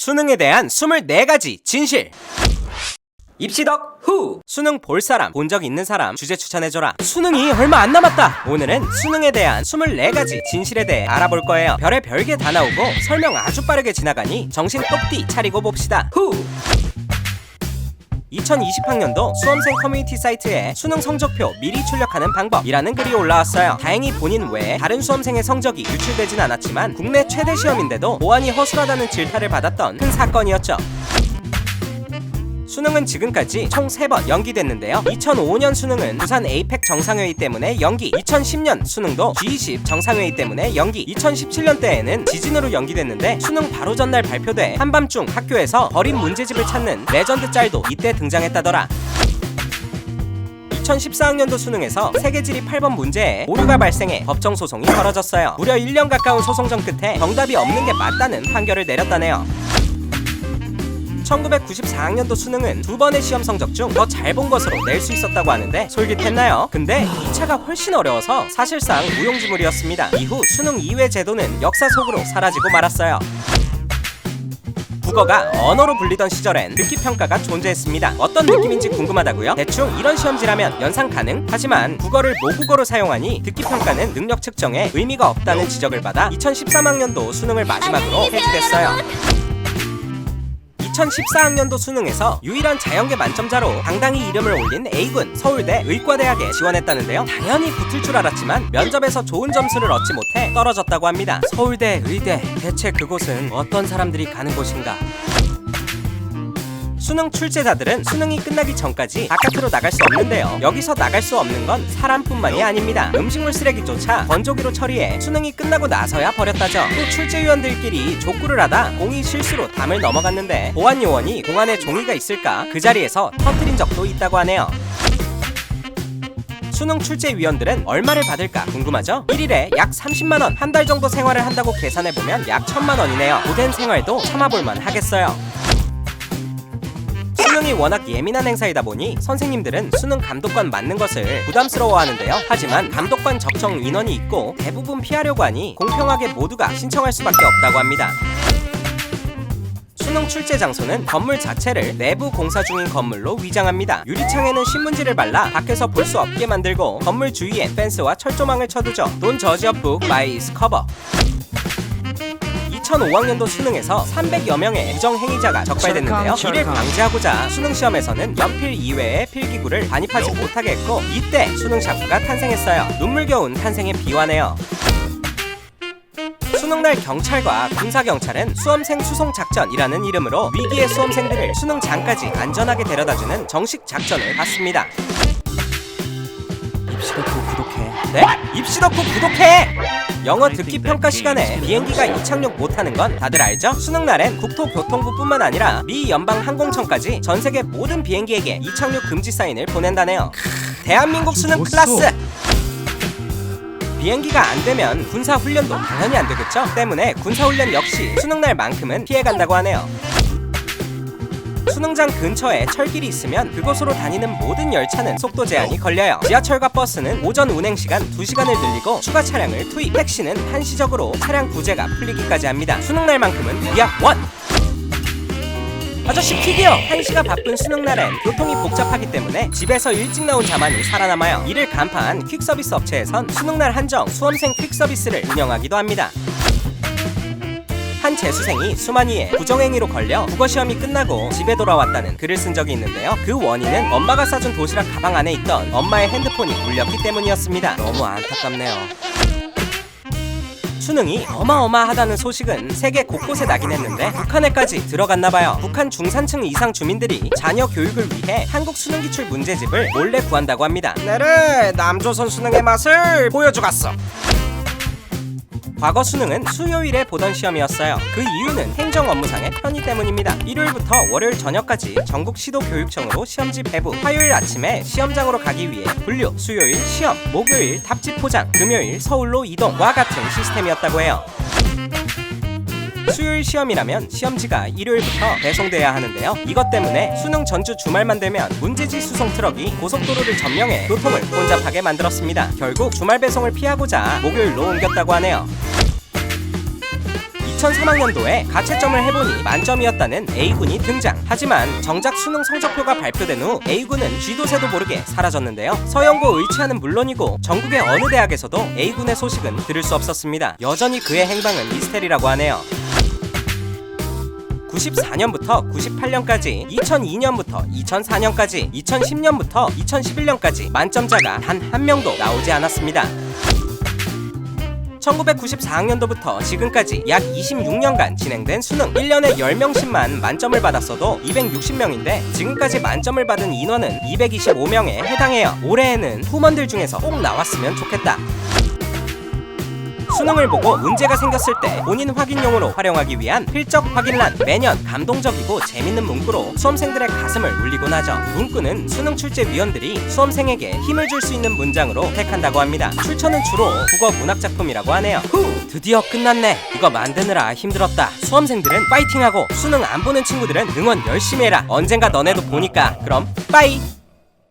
수능에 대한 24가지 진실. 입시덕 후! 수능 볼 사람, 본 적 있는 사람 주제 추천해줘라. 수능이 얼마 안 남았다. 오늘은 수능에 대한 24가지 진실에 대해 알아볼 거예요. 별의 별게 다 나오고 설명 아주 빠르게 지나가니 정신 똑띠 차리고 봅시다. 후! 2020학년도 수험생 커뮤니티 사이트에 수능 성적표 미리 출력하는 방법이라는 글이 올라왔어요. 다행히 본인 외에 다른 수험생의 성적이 유출되진 않았지만 국내 최대 시험인데도 보안이 허술하다는 질타를 받았던 큰 사건이었죠. 수능은 지금까지 총 3번 연기됐는데요. 2005년 수능은 부산 에이펙 정상회의 때문에 연기, 2010년 수능도 G20 정상회의 때문에 연기, 2017년 때에는 지진으로 연기됐는데 수능 바로 전날 발표돼 한밤중 학교에서 버린 문제집을 찾는 레전드 짤도 이때 등장했다더라. 2014학년도 수능에서 세계지리 8번 문제에 오류가 발생해 법정 소송이 벌어졌어요. 무려 1년 가까운 소송전 끝에 정답이 없는 게 맞다는 판결을 내렸다네요. 1994학년도 수능은 2번의 시험 성적 중 더 잘 본 것으로 낼 수 있었다고 하는데 솔깃했나요? 근데 2차가 훨씬 어려워서 사실상 무용지물이었습니다. 이후 수능 2회 제도는 역사 속으로 사라지고 말았어요. 국어가 언어로 불리던 시절엔 듣기평가가 존재했습니다. 어떤 느낌인지 궁금하다고요? 대충 이런 시험지라면 연상 가능? 하지만 국어를 모국어로 사용하니 듣기평가는 능력 측정에 의미가 없다는 지적을 받아 2013학년도 수능을 마지막으로 폐지됐어요. 2014학년도 수능에서 유일한 자연계 만점자로 당당히 이름을 올린 A군 서울대 의과대학에 지원했다는데요. 당연히 붙을 줄 알았지만 면접에서 좋은 점수를 얻지 못해 떨어졌다고 합니다. 서울대 의대, 대체 그곳은 어떤 사람들이 가는 곳인가? 수능 출제자들은 수능이 끝나기 전까지 바깥으로 나갈 수 없는데요. 여기서 나갈 수 없는 건 사람뿐만이 아닙니다. 음식물 쓰레기조차 건조기로 처리해 수능이 끝나고 나서야 버렸다죠. 또 출제위원들끼리 족구를 하다 공이 실수로 담을 넘어갔는데 보안 요원이 공 안에 종이가 있을까 그 자리에서 터뜨린 적도 있다고 하네요. 수능 출제위원들은 얼마를 받을까 궁금하죠? 1일에 약 30만원, 한 달 정도 생활을 한다고 계산해보면 약 1000만원이네요. 고된 생활도 참아볼만 하겠어요. 수능이 워낙 예민한 행사이다 보니 선생님들은 수능 감독관 맡는 것을 부담스러워하는데요. 하지만 감독관 적정 인원이 있고 대부분 피하려고 하니 공평하게 모두가 신청할 수밖에 없다고 합니다. 수능 출제 장소는 건물 자체를 내부 공사 중인 건물로 위장합니다. 유리창에는 신문지를 발라 밖에서 볼 수 없게 만들고 건물 주위에 펜스와 철조망을 쳐두죠. Don't judge a book by its cover. 2005학년도 수능에서 300여 명의 부정행위자가 적발됐는데요. 이를 방지하고자 수능시험에서는 연필 이외의 필기구를 반입하지 못하게 했고 이때 수능샤프가 탄생했어요. 눈물겨운 탄생에 비화네요. 수능날 경찰과 군사경찰은 수험생 수송작전이라는 이름으로 위기의 수험생들을 수능장까지 안전하게 데려다주는 정식 작전을 받습니다. 입시덕후 구독해. 네? 입시덕후 구독해! 영어 듣기 평가 시간에 비행기가 이착륙 못하는 건 다들 알죠? 수능날엔 국토교통부뿐만 아니라 미 연방항공청까지 전세계 모든 비행기에게 이착륙 금지 사인을 보낸다네요. 대한민국 수능 클라스! 비행기가 안되면 군사훈련도 당연히 안되겠죠? 때문에 군사훈련 역시 수능날만큼은 피해간다고 하네요. 수능장 근처에 철길이 있으면 그곳으로 다니는 모든 열차는 속도 제한이 걸려요. 지하철과 버스는 오전 운행시간 2시간을 늘리고 추가 차량을 투입, 택시는 한시적으로 차량 부재가 풀리기까지 합니다. 수능날만큼은 위약 원! 아저씨 퀴기요! 한시가 바쁜 수능날엔 교통이 복잡하기 때문에 집에서 일찍 나온 자만이 살아남아요. 이를 간파한 퀵서비스 업체에선 수능날 한정 수험생 퀵서비스를 운영하기도 합니다. 한 재수생이 수만이에 부정행위로 걸려 국어시험이 끝나고 집에 돌아왔다는 글을 쓴 적이 있는데요. 그 원인은 엄마가 싸준 도시락 가방 안에 있던 엄마의 핸드폰이 울렸기 때문이었습니다. 너무 안타깝네요. 수능이 어마어마하다는 소식은 세계 곳곳에 나긴 했는데 북한에까지 들어갔나봐요. 북한 중산층 이상 주민들이 자녀 교육을 위해 한국 수능 기출 문제집을 몰래 구한다고 합니다. 내래 남조선 수능의 맛을 보여주갔어. 과거 수능은 수요일에 보던 시험이었어요. 그 이유는 행정 업무상의 편의 때문입니다. 일요일부터 월요일 저녁까지 전국 시도교육청으로 시험지 배부, 화요일 아침에 시험장으로 가기 위해 분류, 수요일 시험, 목요일 답지 포장, 금요일 서울로 이동과 같은 시스템이었다고 해요. 수요일 시험이라면 시험지가 일요일부터 배송돼야 하는데요. 이것 때문에 수능 전주 주말만 되면 문제지 수송 트럭이 고속도로를 점령해 교통을 혼잡하게 만들었습니다. 결국 주말 배송을 피하고자 목요일로 옮겼다고 하네요. 2003학년도에 가채점을 해보니 만점이었다는 A군이 등장. 하지만 정작 수능 성적표가 발표된 후 A군은 쥐도 새도 모르게 사라졌는데요. 서영고 의치하는 물론이고 전국의 어느 대학에서도 A군의 소식은 들을 수 없었습니다. 여전히 그의 행방은 미스테리라고 하네요. 94년부터 98년까지, 2002년부터 2004년까지, 2010년부터 2011년까지 만점자가 단 한 명도 나오지 않았습니다. 1994학년도부터 지금까지 약 26년간 진행된 수능 1년에 10명씩만 만점을 받았어도 260명인데 지금까지 만점을 받은 인원은 225명에 해당해요. 올해에는 후먼들 중에서 꼭 나왔으면 좋겠다. 수능을 보고 문제가 생겼을 때 본인 확인용으로 활용하기 위한 필적 확인란. 매년 감동적이고 재밌는 문구로 수험생들의 가슴을 울리곤 하죠. 문구는 수능 출제위원들이 수험생에게 힘을 줄 수 있는 문장으로 택한다고 합니다. 출처는 주로 국어 문학작품이라고 하네요. 드디어 끝났네. 이거 만드느라 힘들었다. 수험생들은 파이팅하고 수능 안 보는 친구들은 응원 열심히 해라. 언젠가 너네도 보니까. 그럼 빠이.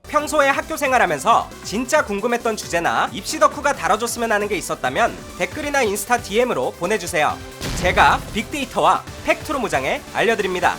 평소에 학교 생활하면서 진짜 궁금했던 주제나 입시 덕후가 다뤄줬으면 하는 게 있었다면 댓글이나 인스타 DM으로 보내주세요. 제가 빅데이터와 팩트로 무장해 알려드립니다.